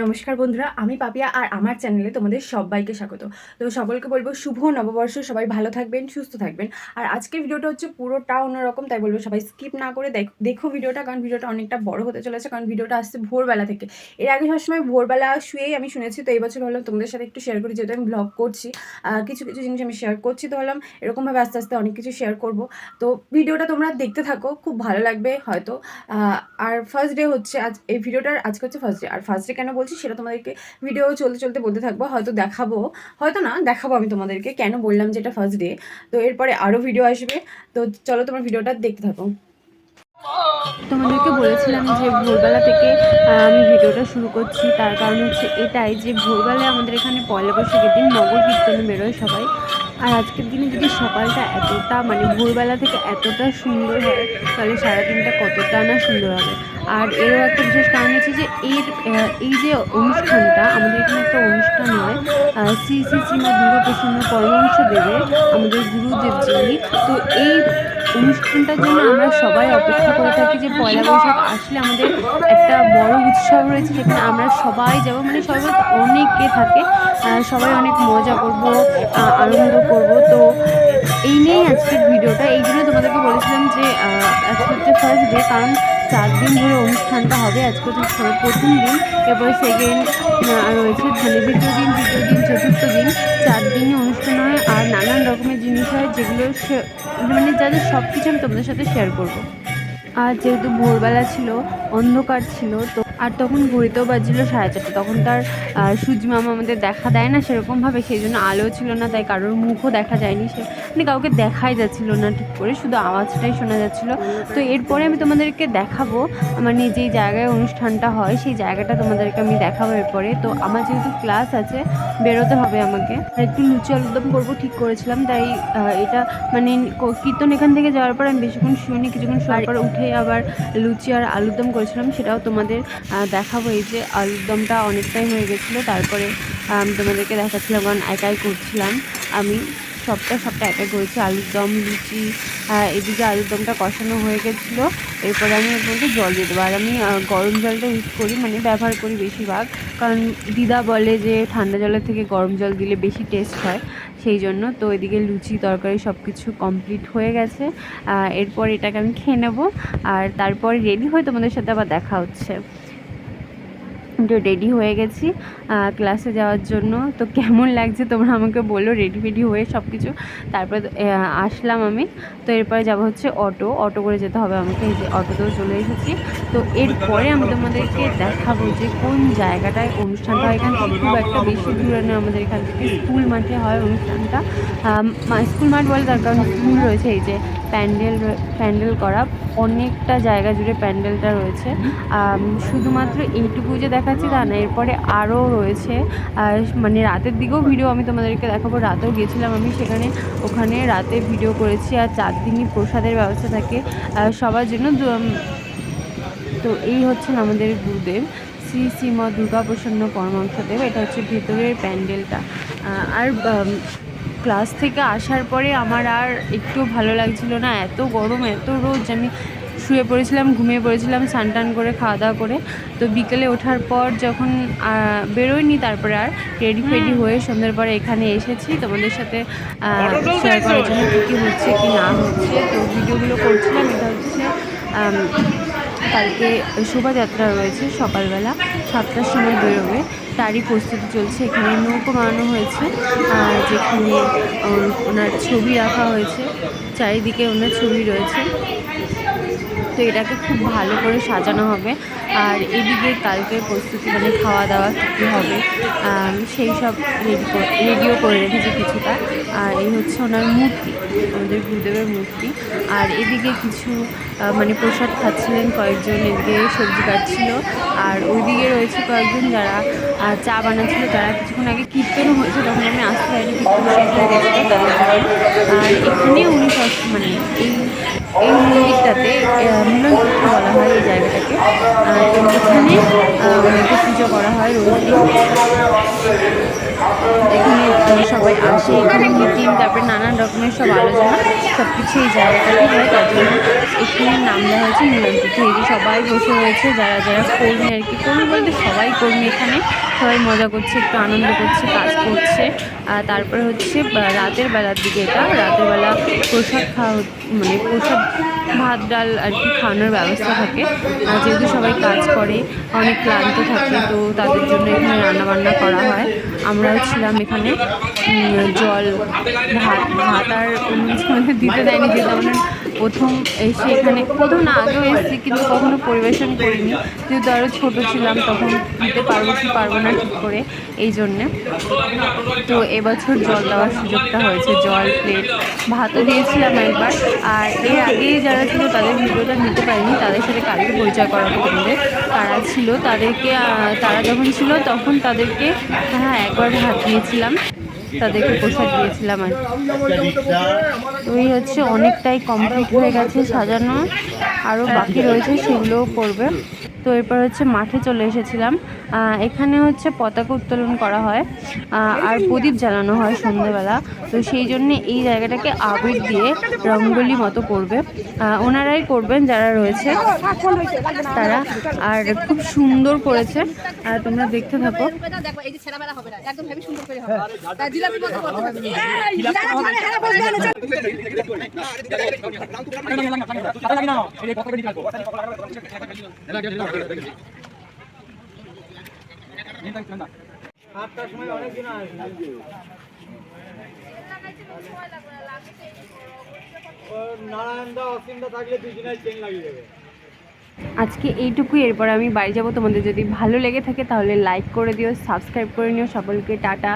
নমস্কার বন্ধুরা, আমি পাপিয়া আর আমার চ্যানেলে তোমাদের সবাইকে স্বাগত। তো সকলকে বলবো শুভ নববর্ষ, সবাই ভালো থাকবেন, সুস্থ থাকবেন। আর আজকের ভিডিওটা হচ্ছে পুরোটা অন্যরকম, তাই বলবো সবাই স্কিপ না করে দেখো ভিডিওটা, কারণ ভিডিওটা অনেকটা বড় হতে চলেছে, কারণ ভিডিওটা আসছে ভোরবেলা থেকে। এর আগে সবসময় ভোরবেলা শুয়েই আমি শুনেছি, তো এই বছর ভাবলাম তোমাদের সাথে একটু শেয়ার করি, যেহেতু আমি ব্লগ করছি, কিছু কিছু জিনিস আমি শেয়ার করছি, তো ভাবলাম এরকমভাবে আস্তে আস্তে অনেক কিছু শেয়ার করব। তো ভিডিওটা তোমরা দেখতে থাকো, খুব ভালো লাগবে হয়তো। আর ফার্স্ট ডে হচ্ছে আজ, এই ভিডিওটার আজকে হচ্ছে ফার্স্ট ডে। আর ফার্স্ট ডে কেন বলছি সেটা তোমাদেরকে ভিডিও চলতে চলতে বলতে থাকবো, হয়তো দেখাবো, হয়তো না দেখাবো আমি তোমাদেরকে কেন বললাম যেটা ফার্স্ট ডে। তো এরপরে আরও ভিডিও আসবে, তো চলো তোমার ভিডিওটা দেখতে থাকো। তোমাদেরকে বলেছিলাম যে ভোরবেলা থেকে আমি ভিডিওটা শুরু করছি, তার কারণ হচ্ছে এটাই যে ভোরবেলায় আমাদের এখানে পয়লা বৈশাখের দিন নগর কীর্তনে বেরোয় সবাই। আর আজকের দিনে যদি সকালটা এতটা ভোরবেলা থেকে এতটা সুন্দর হয়, তাহলে সারাদিনটা কতটা না সুন্দর হবে। আর এরও একটা বিশেষ কারণ হচ্ছে যে এই যে অনুষ্ঠানটা, আমাদের এখানে একটা অনুষ্ঠান হয় শ্রী শ্রী শ্রীমা দুর্গাপ্রসন্ন পরমহংস দেবের, আমাদের গুরুদেব যিনি। তো এই অনুষ্ঠানটার জন্য আমরা সবাই অপেক্ষা করে থাকি যে পয়লা বৈশাখ আসলে আমাদের একটা বড় উৎসব রয়েছে, যেখানে আমরা সবাই যাবো, সবাই অনেকে থাকে, সবাই অনেক মজা করব, আনন্দ করব। তো এই নিয়েই আজকের ভিডিওটা। এই জন্য তোমাদেরকে বলেছিলাম যে আজকে হচ্ছে ফার্স্ট ডে, কারণ 4 দিন ধরে অনুষ্ঠানটা হবে। আজকে হচ্ছে প্রথম দিন, এরপরে সেকেন্ড রয়েছে মানে দ্বিতীয় দিন, তৃতীয় দিন, চতুর্থ দিন, 4 দিনই অনুষ্ঠান হয়। আর নানান রকমের জিনিস হয়, যেগুলো যাদের সব কিছু আমি তোমাদের সাথে শেয়ার করবো। আর যেহেতু ভোরবেলা ছিল, অন্ধকার ছিল, তো আর তখন ঘড়িতেও বাজছিল 4:30। তখন তার সূর্য মামা আমাদের দেখা দেয় না সেরকমভাবে, সেই জন্য আলো ছিল না, তাই কারোর মুখও দেখা যায়নি, সে কাউকে দেখাই যাচ্ছিল না ঠিক করে, শুধু আওয়াজটাই শোনা যাচ্ছিল। তো এরপরে আমি তোমাদেরকে দেখাবো যেই জায়গায় অনুষ্ঠানটা হয়, সেই জায়গাটা তোমাদেরকে আমি দেখাবো এরপরে। তো আমার যেহেতু ক্লাস আছে, বেরোতে হবে আমাকে, আর একটু লুচি আলুরদম করবো ঠিক করেছিলাম, তাই এটা কীর্তন এখান থেকে যাওয়ার পর আমি বেশিক্ষণ শুইনি, কিছুক্ষণ শোয়ার পর উঠে আবার লুচি আর আলুরদম করেছিলাম, সেটাও তোমাদের দেখাবো। এই যে আলুরদমটা অনেকটাই হয়ে গেছিলো, তারপরে তোমাদেরকে দেখাচ্ছিলাম, কারণ একাই করছিলাম আমি, সবটা একাই করেছি। আলুরদম, লুচি, এদিকে আলুরদমটা কষানো হয়ে গেছিলো। এরপরে আমি এর মধ্যে জল দিয়ে দেবো। আর আমি গরম জলটা ইউজ করি, ব্যবহার করি বেশিরভাগ, কারণ দিদা বলে যে ঠান্ডা জলের থেকে গরম জল দিলে বেশি টেস্ট হয়, সেই জন্য। তো এদিকে লুচি তরকারি সব কিছু কমপ্লিট হয়ে গেছে। এরপর এটাকে আমি খেয়ে নেবো, আর তারপরে রেডি হয়ে তোমাদের সাথে আবার দেখা হচ্ছে। তো রেডি হয়ে গেছি ক্লাসে যাওয়ার জন্য। তো কেমন লাগছে তোমরা আমাকে বলো, রেডি হয়ে সব কিছু। তারপরে আসলাম আমি। তো এরপরে যাবো হচ্ছে অটো করে যেতে হবে আমাকে। এই যে অটোতেও চলে এসেছি। তো এরপরে আমি তোমাদেরকে দেখাবো যে কোন জায়গাটায় অনুষ্ঠানটা হয়। এখান থেকে খুব একটা বেশি দূরে নয়, আমাদের এখান থেকে স্কুল মাঠে হয় অনুষ্ঠানটা। স্কুল মাঠ বলে তার কারণ স্কুল রয়েছে। এই যে প্যান্ডেল করা, অনেকটা জায়গা জুড়ে প্যান্ডেলটা রয়েছে। শুধুমাত্র এইটুকু যে দেখাচ্ছি তা না, এরপরে আরও রয়েছে। রাতের দিকেও ভিডিও আমি তোমাদেরকে দেখাবো। রাতেও গেছিলাম আমি সেখানে, ওখানে রাতে ভিডিও করেছি। আর 4 দিনই প্রসাদের ব্যবস্থা থাকে সবার জন্য। তো এই হচ্ছেন আমাদের গুরুদেব, শ্রী শ্রীমা দুর্গাপ্রসন্ন পরমহংসদেব। এটা হচ্ছে ভেতরের প্যান্ডেলটা। আর ক্লাস থেকে আসার পরে আমার আর একটু ভালো লাগছিল না, এত গরম, এত রোদ, আমি শুয়ে পড়েছিলাম, ঘুমিয়ে পড়েছিলাম স্নান টান করে, খাওয়া দাওয়া করে। তো বিকেলে ওঠার পর যখন বেরোয়নি, তারপরে আর রেডি হয়ে সন্ধ্যের পরে এখানে এসেছি তোমাদের সাথে শেয়ার করার জন্য কী কী হচ্ছে কি না হচ্ছে। তো ভিডিওগুলো করছিলাম। এটা হচ্ছে কালকে শোভাযাত্রা রয়েছে, সকালবেলা 7টার সময় বেরোবে, তারই প্রস্তুতি চলছে। এখানে নৌকো বানানো হয়েছে, যেখানে ওনার ছবি রাখা হয়েছে, চারিদিকে ওনার ছবি রয়েছে। তো এটাকে খুব ভালো করে সাজানো হবে। আর এদিকে কালকের প্রস্তুতি খাওয়া দাওয়া কী হবে সেই সব রেডিও করে রেখেছি কিছুটা। আর এই হচ্ছে ওনার মূর্তি, আমাদের গুরুদেবের মূর্তি। আর এদিকে কিছু প্রসাদ খাচ্ছিলেন কয়েকজন, এদিকে সবজি কাটছিল। আর ওইদিকে রয়েছে কয়েকজন যারা চা বানাচ্ছিল, যারা কিছুক্ষণ আগে কীর্তনও হয়েছে, তখন আমি আসতে পারিনি, কীর্তন শেষ হয়ে গেছিলো তাদের জন্য। আর এখানে উনি এই মন্দিরটাতে মিলন ক্ষেত্র বলা হয় এই জায়গাটাকে। এখানে ওনাকে পুজো করা হয় রোজ দিন। এখানে সবাই আসে, এখানে মিটিং, তারপরে নানান রকমের সব আলোচনা সব কিছু এই জায়গাটাতে হয়। তার জন্য এখানে নাম দেওয়া হয়েছে নিমন্ত্রিত। এই যে সবাই বসে রয়েছে, যারা যারা কর্মী আর কি, কর্মী বলতে সবাই কর্মী। এখানে সবাই মজা করছে, একটু আনন্দ করছে, কাজ করছে। তারপরে হচ্ছে রাতের বেলার দিকে, এটা রাতের বেলা প্রসাদ খাওয়া, মানে প্রসাদ ভাত ডাল আর কি খাওয়ানোর ব্যবস্থা থাকে। যেহেতু সবাই কাজ করে, অনেক ক্লান্ত থাকে, তো তাদের জন্য এখানে রান্নাবান্না করা হয়। আমরাও ছিলাম এখানে। জল ভাত আর আমাদের দিতে দেয়নি, যেহেতু আমরা প্রথম এসে এখানে, প্রথম না আগেও এসেছি কিন্তু কখনো পরিবেশন করিনি, যেহেতু আরও ছোটো ছিলাম, তখন দিতে পারবো কি পারবো না ঠিক করে, এই জন্যে। তো এবছর জল দেওয়ার সুযোগটা হয়েছে, জল প্লেট ভাতও দিয়েছিলাম একবার। আর এর আগে যারা ছিল তাদের ভিডিওটা নিতে পারিনি, তাদের সাথে কালকে পরিচয় করাবো তোমাদের কারা ছিল। তাদেরকে তারা যখন ছিল তখন তাদেরকে একবার ভাত দিয়েছিলাম, তাদেরকে প্রসাদ দিয়েছিলাম আর তো এই হচ্ছে অনেকটাই কমপ্লিট হয়ে গেছে সাজানো, আরও বাকি রয়েছে, সেগুলোও করবে। তো এরপর হচ্ছে মাঠে চলে এসেছিলাম। এখানে হচ্ছে পতাকা উত্তোলন করা হয় আর প্রদীপ জ্বালানো হয় সন্ধ্যেবেলা। তো সেই জন্যে এই জায়গাটাকে আবির দিয়ে রঙ্গোলি মতো করবে, ওনারাই করবেন যারা রয়েছে তারা। আর খুব সুন্দর করেছে, আর তোমরা দেখতে থাকো। আজকে এইটুকুই, এরপর আমি বাড়ি যাবো। তোমাদের যদি ভালো লেগে থাকে তাহলে লাইক করে দিও, সাবস্ক্রাইব করে নিও। সকলকে টাটা।